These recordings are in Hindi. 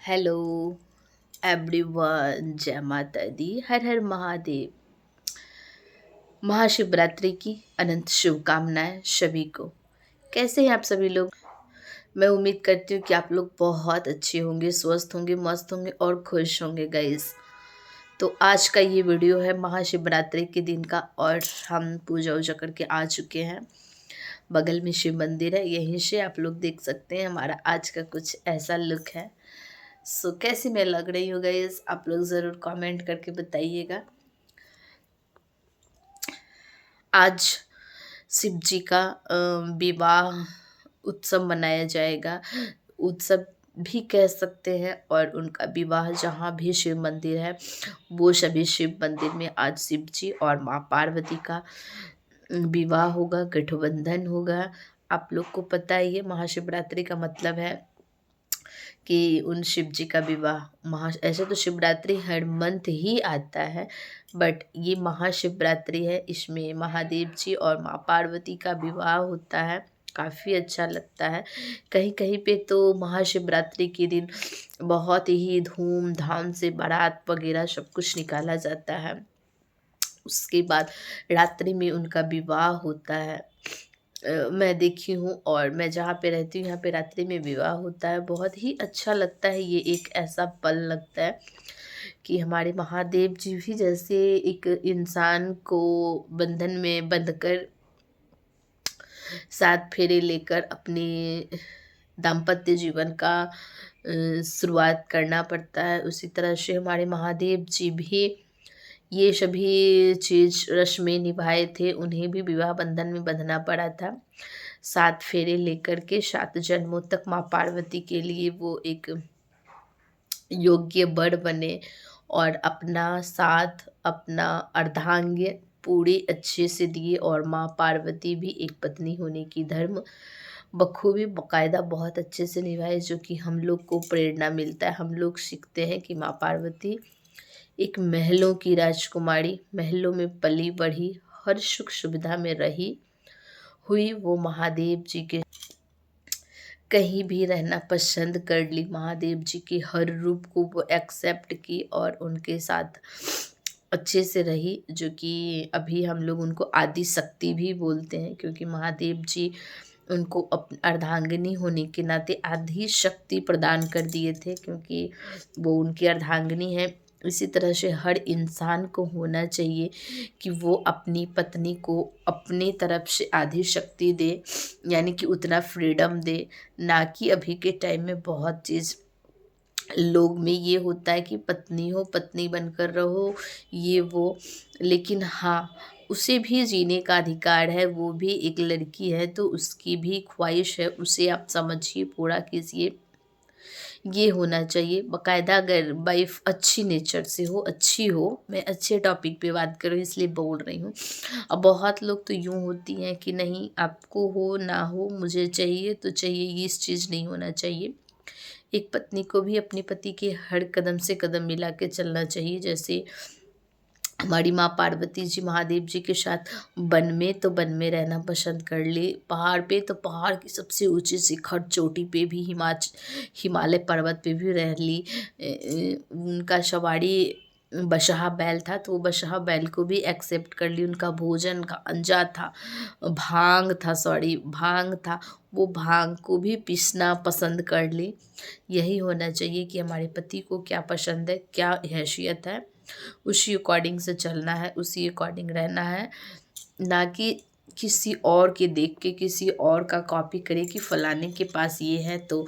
हेलो एवरीवन, जय माता दी, हर हर महादेव। महाशिवरात्रि की अनंत शुभकामनाएं सभी को। कैसे हैं आप सभी लोग? मैं उम्मीद करती हूँ कि आप लोग बहुत अच्छे होंगे, स्वस्थ होंगे, मस्त होंगे और खुश होंगे गाइस। तो आज का ये वीडियो है महाशिवरात्रि के दिन का और हम पूजा वूजा करके आ चुके हैं। बगल में शिव मंदिर है, यहीं से आप लोग देख सकते हैं। हमारा आज का कुछ ऐसा लुक है। कैसी मैं लग रही हूँ गाइस, आप लोग ज़रूर कमेंट करके बताइएगा। आज शिव जी का विवाह उत्सव मनाया जाएगा। उत्सव भी कह सकते हैं। और उनका विवाह जहाँ भी शिव मंदिर है वो सभी शिव मंदिर में आज शिव जी और माँ पार्वती का विवाह होगा, गठबंधन होगा। आप लोग को पता ही है महाशिवरात्रि का मतलब है कि उन शिव जी का विवाह ऐसे तो शिवरात्रि हर मंथ ही आता है, बट ये महाशिवरात्रि है। इसमें महादेव जी और माँ पार्वती का विवाह होता है। काफ़ी अच्छा लगता है। कहीं कहीं पे तो महाशिवरात्रि के दिन बहुत ही धूमधाम से बारात वगैरह सब कुछ निकाला जाता है। उसके बाद रात्रि में उनका विवाह होता है। मैं देखी हूँ और मैं जहाँ पे रहती हूँ यहाँ पे रात्रि में विवाह होता है। बहुत ही अच्छा लगता है। ये एक ऐसा पल लगता है कि हमारे महादेव जी भी जैसे एक इंसान को बंधन में बंधकर सात फेरे लेकर अपने दाम्पत्य जीवन का शुरुआत करना पड़ता है, उसी तरह से हमारे महादेव जी भी ये सभी चीज़ रस्में निभाए थे। उन्हें भी विवाह बंधन में बंधना पड़ा था। सात फेरे लेकर के 7 जन्मों तक माँ पार्वती के लिए वो एक योग्य वर बने और अपना साथ, अपना अर्धांग्य पूरे अच्छे से दिए। और माँ पार्वती भी एक पत्नी होने की धर्म बखूबी बाकायदा बहुत अच्छे से निभाए, जो कि हम लोग को प्रेरणा मिलता है। हम लोग सीखते हैं कि माँ पार्वती एक महलों की राजकुमारी, महलों में पली बढ़ी, हर सुख सुविधा में रही हुई वो महादेव जी के कहीं भी रहना पसंद कर ली। महादेव जी के हर रूप को वो एक्सेप्ट की और उनके साथ अच्छे से रही, जो कि अभी हम लोग उनको आदि शक्ति भी बोलते हैं, क्योंकि महादेव जी उनको अर्धांगिनी होने के नाते आधी शक्ति प्रदान कर दिए थे, क्योंकि वो उनकी अर्धांगिनी है। इसी तरह से हर इंसान को होना चाहिए कि वो अपनी पत्नी को अपनी तरफ से आधी शक्ति दे, यानी कि उतना फ्रीडम दे। ना कि अभी के टाइम में बहुत चीज़ लोग में ये होता है कि पत्नी हो, पत्नी बनकर रहो, ये वो। लेकिन हाँ, उसे भी जीने का अधिकार है। वो भी एक लड़की है तो उसकी भी ख्वाहिश है, उसे आप समझिए, पूरा कीजिए। ये होना चाहिए बाकायदा। अगर वाइफ अच्छी नेचर से हो, अच्छी हो, मैं अच्छे टॉपिक पे बात कर रही हूँ इसलिए बोल रही हूँ। अब बहुत लोग तो यूँ होती हैं कि नहीं, आपको हो ना हो, मुझे चाहिए तो चाहिए, ये इस चीज़ नहीं होना चाहिए। एक पत्नी को भी अपने पति के हर कदम से कदम मिला के चलना चाहिए। जैसे हमारी माँ पार्वती जी महादेव जी के साथ वन में तो वन में रहना पसंद कर ले, पहाड़ पे तो पहाड़ की सबसे ऊंची शिखर चोटी पे भी, हिमालय पर्वत पे भी रह ली। उनका सवारी बसहा बैल था तो वो बसहा बैल को भी एक्सेप्ट कर ली। उनका भोजन गांजा था, भांग था, वो भांग को भी पीसना पसंद कर ली। यही होना चाहिए कि हमारे पति को क्या पसंद है, क्या हैसियत है, उसी अकॉर्डिंग से चलना है, उसी अकॉर्डिंग रहना है। ना कि किसी और के देख के किसी और का कॉपी करे कि फलाने के पास ये है तो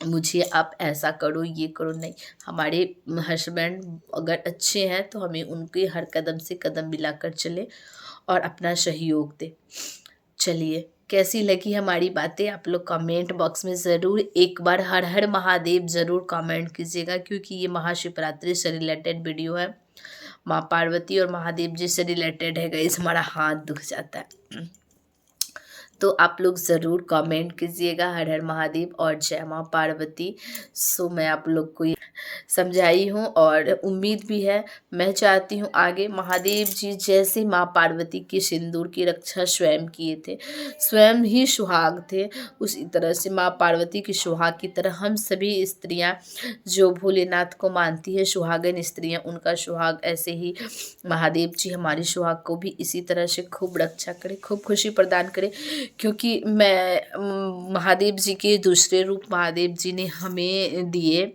मुझे आप ऐसा करो, ये करो। नहीं, हमारे हस्बैंड अगर अच्छे हैं तो हमें उनके हर कदम से कदम मिलाकर चले और अपना सहयोग दे। चलिए, कैसी लगी हमारी बातें आप लोग कमेंट बॉक्स में ज़रूर एक बार हर हर महादेव ज़रूर कमेंट कीजिएगा, क्योंकि ये महाशिवरात्रि से रिलेटेड वीडियो है। माँ पार्वती और महादेव जी से रिलेटेड है गाइस। हमारा हाथ दुख जाता है। तो आप लोग ज़रूर कमेंट कीजिएगा हर हर महादेव और जय माँ पार्वती। सो मैं आप लोग को समझाई हूँ और उम्मीद भी है, मैं चाहती हूँ आगे महादेव जी जैसे माँ पार्वती की सिंदूर की रक्षा स्वयं किए थे, स्वयं ही सुहाग थे, उसी तरह से माँ पार्वती की सुहाग की तरह हम सभी स्त्रियाँ जो भोलेनाथ को मानती है, सुहागन स्त्रियाँ, उनका सुहाग ऐसे ही महादेव जी हमारी सुहाग को भी इसी तरह से खूब रक्षा करे, खूब खुशी प्रदान करे। क्योंकि मैं महादेव जी के दूसरे रूप महादेव जी ने हमें दिए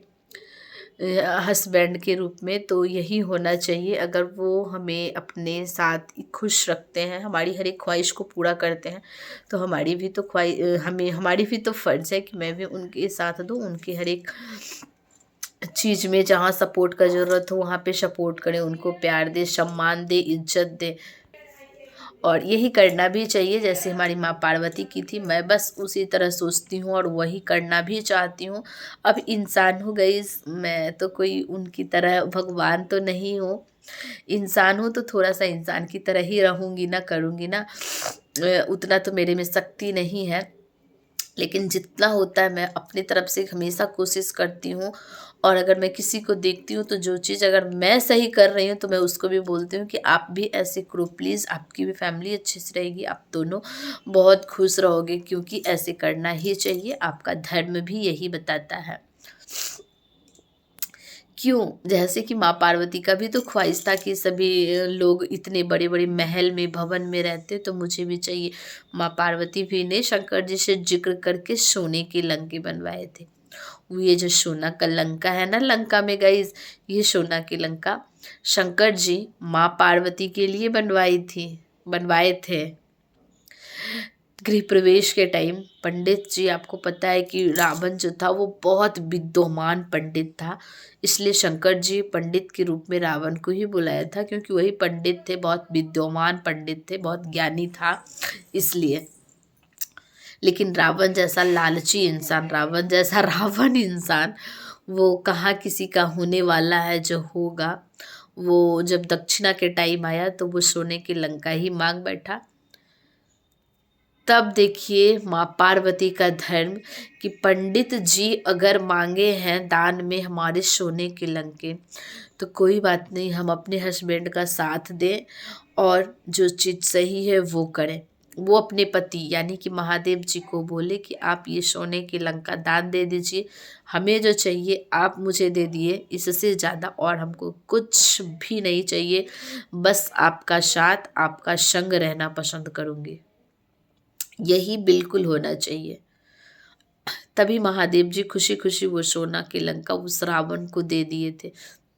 हस्बैंड के रूप में, तो यही होना चाहिए। अगर वो हमें अपने साथ खुश रखते हैं, हमारी हर एक ख्वाहिश को पूरा करते हैं, तो हमारी भी तो हमारी भी तो फ़र्ज़ है कि मैं भी उनके साथ दूँ, उनकी हर एक चीज़ में जहाँ सपोर्ट का ज़रूरत हो वहाँ पे सपोर्ट करें, उनको प्यार दें, सम्मान दें, इज्जत दें। और यही करना भी चाहिए जैसे हमारी माँ पार्वती की थी। मैं बस उसी तरह सोचती हूँ और वही करना भी चाहती हूँ। अब इंसान हूँ गाइस, मैं तो कोई उनकी तरह भगवान तो नहीं हूँ। इंसान हूँ तो थोड़ा सा इंसान की तरह ही रहूँगी ना, करूँगी ना। उतना तो मेरे में शक्ति नहीं है, लेकिन जितना होता है मैं अपनी तरफ से हमेशा कोशिश करती हूँ। और अगर मैं किसी को देखती हूँ तो जो चीज़ अगर मैं सही कर रही हूँ तो मैं उसको भी बोलती हूँ कि आप भी ऐसे करो प्लीज़, आपकी भी फैमिली अच्छे से रहेगी, आप दोनों बहुत खुश रहोगे, क्योंकि ऐसे करना ही चाहिए, आपका धर्म भी यही बताता है। क्यों, जैसे कि माँ पार्वती का भी तो ख्वाहिश था कि सभी लोग इतने बड़े बड़े महल में, भवन में रहते, तो मुझे भी चाहिए। माँ पार्वती भी ने शंकर जी से जिक्र करके सोने के लंके बनवाए थे। वो ये जो सोना का लंका है ना, लंका में गाइस, ये सोना की लंका शंकर जी माँ पार्वती के लिए बनवाए थे। गृह प्रवेश के टाइम पंडित जी, आपको पता है कि रावण जो था वो बहुत विद्वान पंडित था, इसलिए शंकर जी पंडित के रूप में रावण को ही बुलाया था, क्योंकि वही पंडित थे, बहुत विद्वान पंडित थे, बहुत ज्ञानी था इसलिए। लेकिन रावण जैसा लालची इंसान, रावण इंसान वो कहाँ किसी का होने वाला है जो होगा। वो जब दक्षिणा के टाइम आया तो वो सोने की लंका ही मांग बैठा। तब देखिए माँ पार्वती का धर्म कि पंडित जी अगर मांगे हैं दान में हमारे सोने के लंके, तो कोई बात नहीं, हम अपने हस्बैंड का साथ दें और जो चीज़ सही है वो करें। वो अपने पति यानी कि महादेव जी को बोले कि आप ये सोने की लंका दान दे दीजिए, हमें जो चाहिए आप मुझे दे दिए, इससे ज़्यादा और हमको कुछ भी नहीं चाहिए, बस आपका साथ, आपका संग रहना पसंद करूँगी। यही बिल्कुल होना चाहिए। तभी महादेव जी खुशी खुशी वो सोना की लंका उस रावण को दे दिए थे,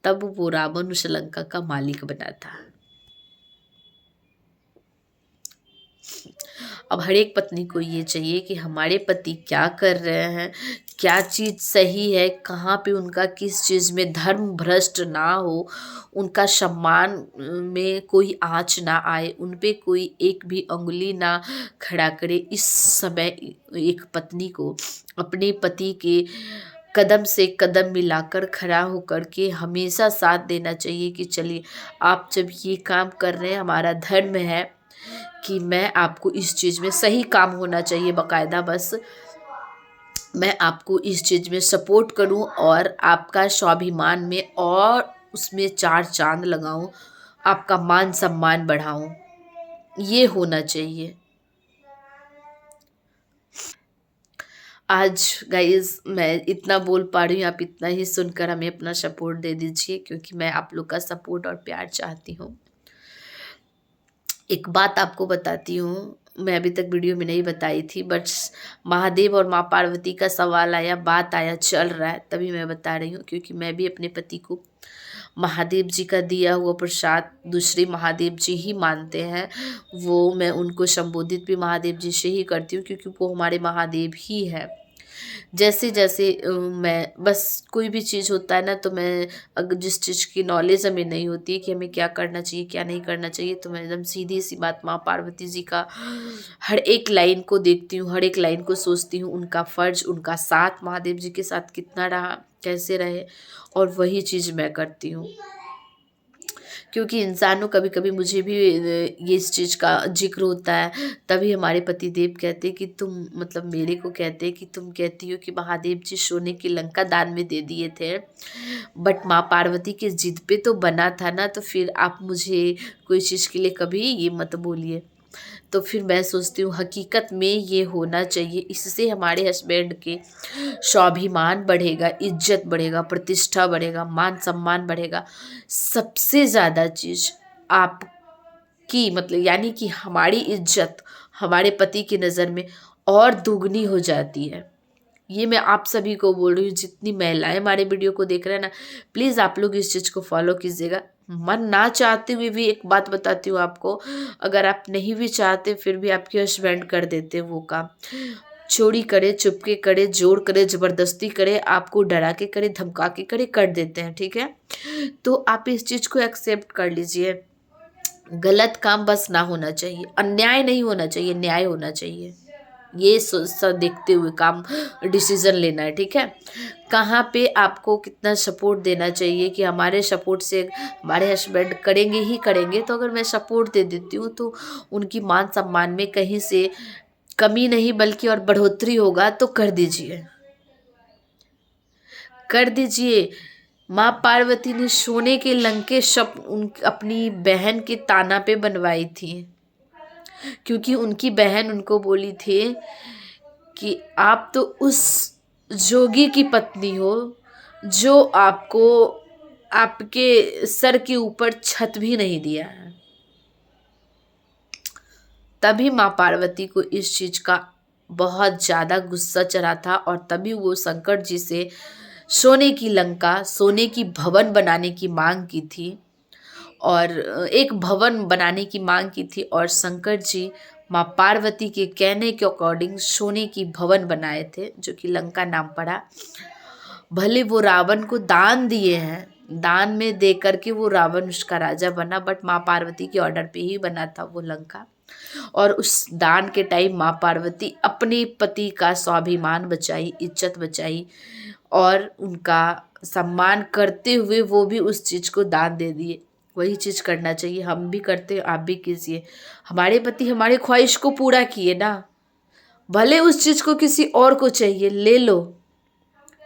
तब वो रावण उस लंका का मालिक बना था। अब हर एक पत्नी को ये चाहिए कि हमारे पति क्या कर रहे हैं, क्या चीज़ सही है, कहाँ पे उनका किस चीज़ में धर्म भ्रष्ट ना हो, उनका सम्मान में कोई आँच ना आए, उन पे कोई एक भी अंगुली ना खड़ा करे। इस समय एक पत्नी को अपने पति के कदम से कदम मिलाकर खड़ा होकर के हमेशा साथ देना चाहिए कि चलिए आप जब ये काम कर रहे हैं, हमारा धर्म है कि मैं आपको इस चीज़ में सही काम होना चाहिए बाकायदा, बस मैं आपको इस चीज़ में सपोर्ट करूं और आपका स्वाभिमान में और उसमें चार चांद लगाऊं, आपका मान सम्मान बढ़ाऊं, ये होना चाहिए। आज गाइस मैं इतना बोल पा रही हूँ, आप इतना ही सुनकर हमें अपना सपोर्ट दे दीजिए, क्योंकि मैं आप लोग का सपोर्ट और प्यार चाहती हूँ। एक बात आपको बताती हूँ, मैं अभी तक वीडियो में नहीं बताई थी, बट महादेव और माँ पार्वती का सवाल आया, बात आया, चल रहा है, तभी मैं बता रही हूँ। क्योंकि मैं भी अपने पति को महादेव जी का दिया हुआ प्रसाद दूसरे महादेव जी ही मानते हैं, वो मैं उनको संबोधित भी महादेव जी से ही करती हूँ, क्योंकि वो हमारे महादेव ही है। जैसे जैसे मैं बस कोई भी चीज़ होता है ना, तो मैं अगर जिस चीज़ की नॉलेज हमें नहीं होती है कि हमें क्या करना चाहिए क्या नहीं करना चाहिए, तो मैं एकदम सीधी सी बात माँ पार्वती जी का हर एक लाइन को देखती हूँ, हर एक लाइन को सोचती हूँ, उनका फ़र्ज, उनका साथ महादेव जी के साथ कितना रहा, कैसे रहे, और वही चीज़ मैं करती हूँ। क्योंकि इंसानों कभी कभी मुझे भी ये इस चीज़ का जिक्र होता है, तभी हमारे पतिदेव कहते हैं कि तुम, मतलब मेरे को कहते हैं कि तुम कहती हो कि महादेव जी सोने की लंका दान में दे दिए थे, बट माँ पार्वती के जिद पे तो बना था ना, तो फिर आप मुझे कोई चीज़ के लिए कभी ये मत बोलिए। तो फिर मैं सोचती हूँ हकीकत में ये होना चाहिए, इससे हमारे हस्बैंड के स्वाभिमान बढ़ेगा, इज्जत बढ़ेगा, प्रतिष्ठा बढ़ेगा, मान सम्मान बढ़ेगा। सबसे ज़्यादा चीज़ आपकी, मतलब यानी कि हमारी इज्जत हमारे पति की नज़र में और दुगनी हो जाती है। ये मैं आप सभी को बोल रही हूँ, जितनी महिलाएं हमारे वीडियो को देख रहे हैं ना, प्लीज़ आप लोग इस चीज़ को फॉलो कीजिएगा। मन ना चाहते हुए भी एक बात बताती हूँ आपको, अगर आप नहीं भी चाहते फिर भी आपके हस्बैंड कर देते वो काम। चोरी करे, चुपके करे, जोर करे, ज़बरदस्ती करे, आपको डरा के करे, धमका के करे, कर देते हैं, ठीक है। तो आप इस चीज़ को एक्सेप्ट कर लीजिए। गलत काम बस ना होना चाहिए, अन्याय नहीं होना चाहिए, न्याय होना चाहिए। ये देखते हुए काम डिसीजन लेना है, ठीक है। कहाँ पे आपको कितना सपोर्ट देना चाहिए कि हमारे सपोर्ट से हमारे हस्बैंड करेंगे ही करेंगे, तो अगर मैं सपोर्ट दे देती हूँ तो उनकी मान सम्मान में कहीं से कमी नहीं बल्कि और बढ़ोतरी होगा, तो कर दीजिए, कर दीजिए। माँ पार्वती ने सोने के लंके अपनी बहन के ताना पे बनवाई थी, क्योंकि उनकी बहन उनको बोली थी कि आप तो उस जोगी की पत्नी हो जो आपको आपके सर के ऊपर छत भी नहीं दिया है। तभी माँ पार्वती को इस चीज का बहुत ज्यादा गुस्सा चढ़ा था, और तभी वो शंकर जी से सोने की लंका, सोने की भवन बनाने की मांग की थी, और एक भवन बनाने की मांग की थी, और शंकर जी माँ पार्वती के कहने के अकॉर्डिंग सोने की भवन बनाए थे, जो कि लंका नाम पड़ा। भले वो रावण को दान दिए हैं, दान में दे करके वो रावण उसका राजा बना, बट माँ पार्वती के ऑर्डर पे ही बना था वो लंका। और उस दान के टाइम माँ पार्वती अपने पति का स्वाभिमान बचाई, इज्जत बचाई, और उनका सम्मान करते हुए वो भी उस चीज़ को दान दे दिए। वही चीज़ करना चाहिए, हम भी करते, आप भी कीजिए। हमारे पति हमारे ख्वाहिश को पूरा किए ना, भले उस चीज़ को किसी और को चाहिए, ले लो,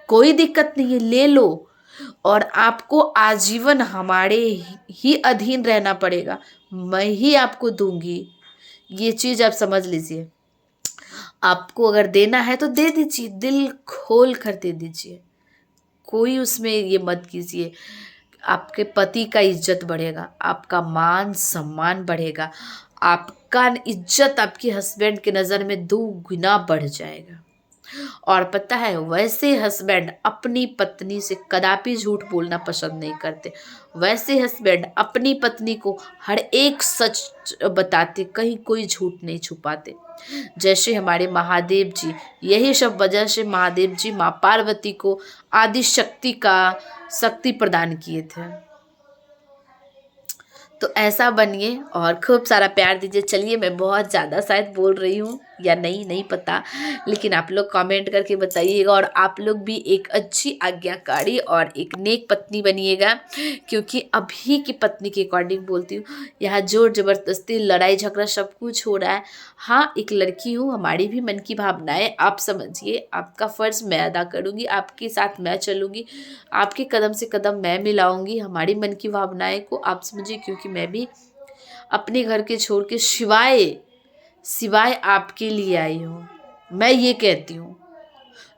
कोई दिक्कत नहीं है, ले लो। और आपको आजीवन हमारे ही अधीन रहना पड़ेगा, मैं ही आपको दूंगी। ये चीज़ आप समझ लीजिए। आपको अगर देना है तो दे दीजिए, दिल खोल कर दे दीजिए, कोई उसमें ये मत कीजिए। आपके पति का इज्जत बढ़ेगा, आपका मान सम्मान बढ़ेगा, आपका इज्जत आपके हस्बैंड के नज़र में 2 गुना बढ़ जाएगा। और पता है, वैसे हस्बैंड अपनी पत्नी से कदापि झूठ बोलना पसंद नहीं करते। वैसे हस्बैंड अपनी पत्नी को हर एक सच बताते, कहीं कोई झूठ नहीं छुपाते। जैसे हमारे महादेव जी, यही सब वजह से महादेव जी माँ पार्वती को आदि शक्ति का शक्ति प्रदान किए थे। तो ऐसा बनिए और खूब सारा प्यार दीजिए। चलिए, मैं बहुत ज़्यादा शायद बोल रही हूँ या नहीं, नहीं पता, लेकिन आप लोग कमेंट करके बताइएगा। और आप लोग भी एक अच्छी आज्ञाकारी और एक नेक पत्नी बनिएगा, क्योंकि अभी की पत्नी के अकॉर्डिंग बोलती हूँ, यहाँ जोर ज़बरदस्ती, लड़ाई झगड़ा सब कुछ हो रहा है। हाँ, एक लड़की हूँ, हमारी भी मन की भावनाएं आप समझिए, आपका फ़र्ज़ मैं अदा करूँगी, आपके साथ मैं चलूँगी, आपके कदम से कदम मैं मिलाऊंगी, हमारी मन की भावनाएं को आप समझिए, क्योंकि मैं भी अपने घर के छोड़ के सिवाय आपके लिए आई हूँ। मैं ये कहती हूँ,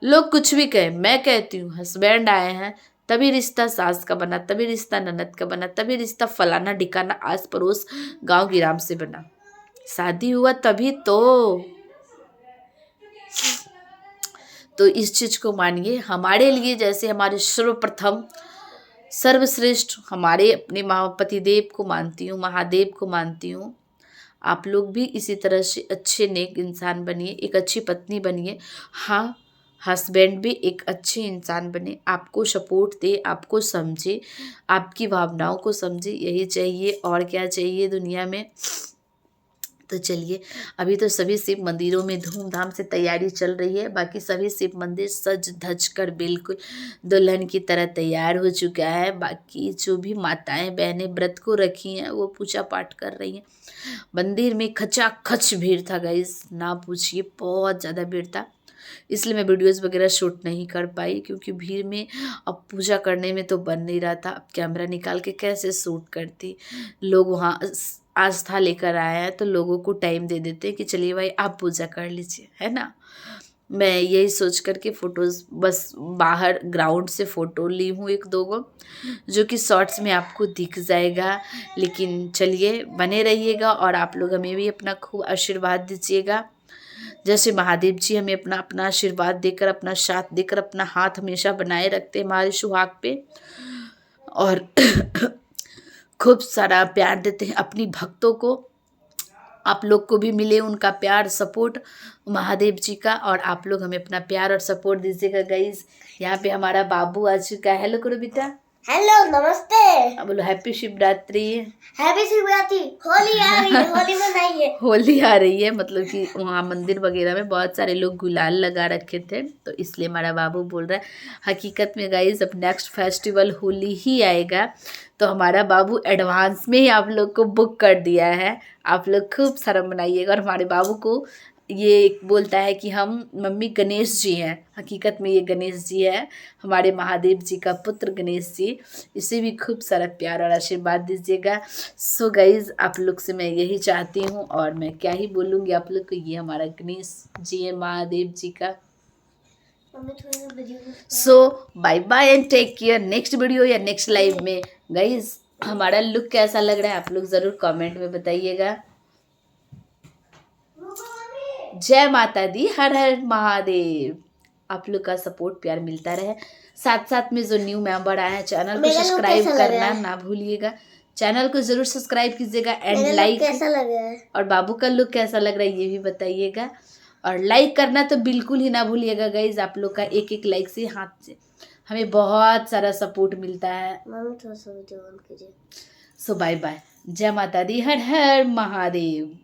लोग कुछ भी कहें, मैं कहती हूँ हस्बैंड आए हैं तभी रिश्ता सास का बना, तभी रिश्ता ननद का बना, तभी रिश्ता फलाना ढिकाना आस पड़ोस गांव गिराम से बना। शादी हुआ तभी तो इस चीज को मानिए। हमारे लिए जैसे हमारे सर्वप्रथम सर्वश्रेष्ठ हमारे अपने पतिदेव को मानती हूँ, महादेव को मानती हूँ, आप लोग भी इसी तरह से अच्छे नेक इंसान बनिए, एक अच्छी पत्नी बनिए। हाँ, हस्बैंड भी एक अच्छे इंसान बने, आपको सपोर्ट दे, आपको समझे, आपकी भावनाओं को समझे, यही चाहिए, और क्या चाहिए दुनिया में। तो चलिए, अभी तो सभी शिव मंदिरों में धूमधाम से तैयारी चल रही है। बाकी सभी शिव मंदिर सज धज कर बिल्कुल दुल्हन की तरह तैयार हो चुका है। बाकी जो भी माताएं बहनें व्रत को रखी हैं वो पूजा पाठ कर रही हैं। मंदिर में खचाखच भीड़ था गाइस, ना पूछिए, बहुत ज़्यादा भीड़ था। इसलिए मैं वीडियोस वगैरह शूट नहीं कर पाई, क्योंकि भीड़ में अब पूजा करने में तो बन नहीं रहा था। अब कैमरा निकाल के कैसे शूट करती। लोग वहाँ आस्था लेकर आए हैं तो लोगों को टाइम दे देते हैं कि चलिए भाई आप पूजा कर लीजिए, है ना। मैं यही सोच कर के फ़ोटोज़ बस बाहर ग्राउंड से फ़ोटो ली हूँ एक दो गो, जो कि शॉर्ट्स में आपको दिख जाएगा। लेकिन चलिए, बने रहिएगा और आप लोग हमें भी अपना खूब आशीर्वाद दीजिएगा। जैसे महादेव जी हमें अपना अपना आशीर्वाद देकर, अपना साथ देकर, अपना हाथ हमेशा बनाए रखते हैं हमारे सुहाग पे, और खूब सारा प्यार देते हैं अपनी भक्तों को। आप लोग को भी मिले उनका प्यार सपोर्ट महादेव जी का, और आप लोग हमें अपना प्यार और सपोर्ट दीजिएगा गाइज। यहाँ पे हमारा बाबू आ चुका है। हेलो करो बेटा। हेलो, नमस्ते। अब बोलो हैप्पी शिवरात्रि। हैप्पी शिवरात्रि। होली आ रही है, होली मनाइए। होली आ रही है, मतलब कि वहाँ मंदिर वगैरह में बहुत सारे लोग गुलाल लगा रखे थे, तो इसलिए हमारा बाबू बोल रहा है। हकीकत में गाइज अब नेक्स्ट फेस्टिवल होली ही आएगा, तो हमारा बाबू एडवांस में ही आप लोग को बुक कर दिया है। आप लोग खूब सारा मनाइएगा। और हमारे बाबू को ये बोलता है कि हम मम्मी गणेश जी हैं। हकीकत में ये गणेश जी है, हमारे महादेव जी का पुत्र गणेश जी। इसे भी खूब सारा प्यार और आशीर्वाद दीजिएगा। सो गाइज आप लोग से मैं यही चाहती हूँ, और मैं क्या ही बोलूँगी आप लोग को। ये हमारा गणेश जी है महादेव जी का। So bye bye and take care. Next video या नेक्स्ट लाइव में गाइज हमारा लुक कैसा लग रहा है आप लोग ज़रूर कमेंट में बताइएगा। जय माता दी, हर हर महादेव। आप लोग का सपोर्ट प्यार मिलता रहे। साथ साथ में जो न्यू मेंबर आए हैं चैनल को सब्सक्राइब करना ना भूलिएगा। चैनल को जरूर सब्सक्राइब कीजिएगा एंड लाइक। कैसा लग रहा है और बाबू का लुक कैसा लग रहा है ये भी बताइएगा। और लाइक करना तो बिल्कुल ही ना भूलिएगा गाइज। आप लोग का एक एक लाइक से हाथ से हमें बहुत सारा सपोर्ट मिलता है। सो बाय बाय। जय माता दी, हर हर महादेव।